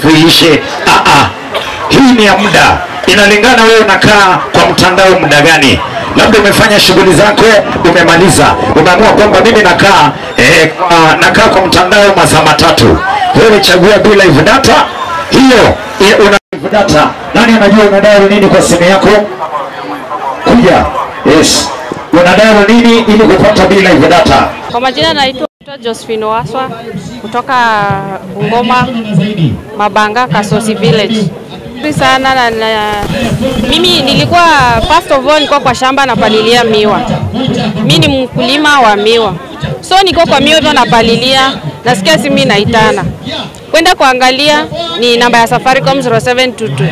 Kuishe hii ni ya muda, inalingana wewe unakaa kwa mtandao muda gani. Labda umefanya shughuli zako umemaliza, umeamua kwamba mimi nakaa kwa mtandao masaa matatu. Wewe chagua bila live data. Hiyo una live data. Nani anajua unadai nini kwa simu yako? Kuja. Yes. Unadai nini ili kupata bila live data? Kwa majina naitwa Josephine Waswa kutoka Bungoma Mabanga Kasosi Village. Sana mimi nilikuwa first of all nilikuwa kwa shamba napalilia miwa. Mimi ni mkulima wa miwa. So niko kwa miwa hivyo napalilia, nasikia simu inaitana. Kwenda kuangalia ni namba ya Safaricom 0722.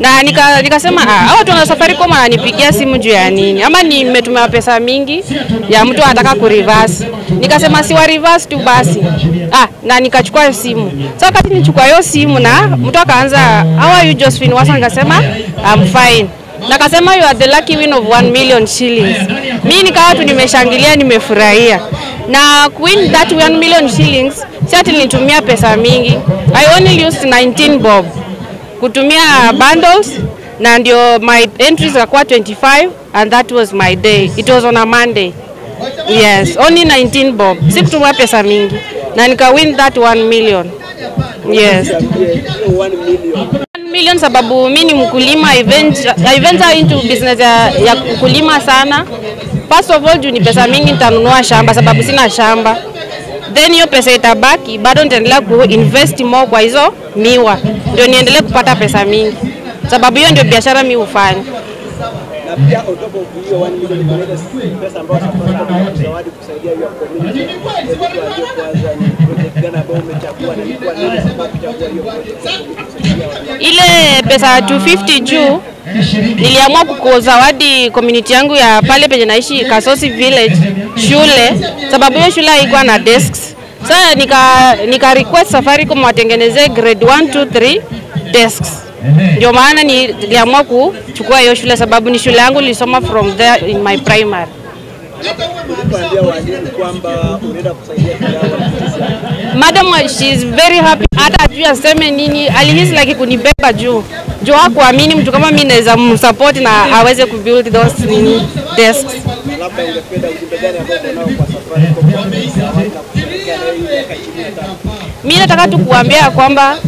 Na nikasema hao watu wa Safaricom wananipigia simu juu ya nini? Ama nimetumia pesa mingi ya mtu anataka kureverse. Nikasema si wa reverse tu basi. Na nikachukua simu. So wakati nichukua hiyo simu na mtu akaanza, how are you Josephine Waswa? Nikasema I'm fine. Na akasema you are the lucky winner of 1 million shillings. Mimi nikawa tu nimeshangilia, nimefurahia. Na win that 1 million shillings, si ati nilitumia pesa mingi. I only used 19 bob kutumia bundles, na ndio my entries zikakuwa 25, and that was my day. It was on a Monday. Yes, only 19 bob. Sikutumia pesa mingi na nika win that 1 million. Yes. 1 million sababu mimi ni mkulima. I venture into business ya kulima sana. First of all, juu ni pesa mingi nitanunua shamba sababu sina shamba. Then hiyo pesa itabaki, bado nitaendelea kuinvest more kwa hizo miwa. Ndio niendelee kupata pesa mingi. Sababu hiyo ndio biashara mimi hufanya. Na pia on top of hiyo 1 million ni pesa ambayo tutapata zawadi kusaidia hiyo community. Ile pesa 250 juu niliamua kuzawadi community yangu ya pale penye naishi Kasosi Village shule, sababu hiyo shule haikuwa na desks. Sasa nika request Safaricom watengenezee grade 1 2 3 desks. Ndio maana niliamua kuchukua hiyo shule sababu ni shule yangu nilisoma from there in my primary. Madam, she is very happy. Hata ajui aseme nini, alihisi like kunibeba juu. Juu hakuamini mtu kama mimi naweza msupport na aweze kubuild those desks. Labda ungependa ujumbe gani ambao unao kwa Safaricom na kushirikiana na ile kazi? Mimi nataka tu kuambia kwamba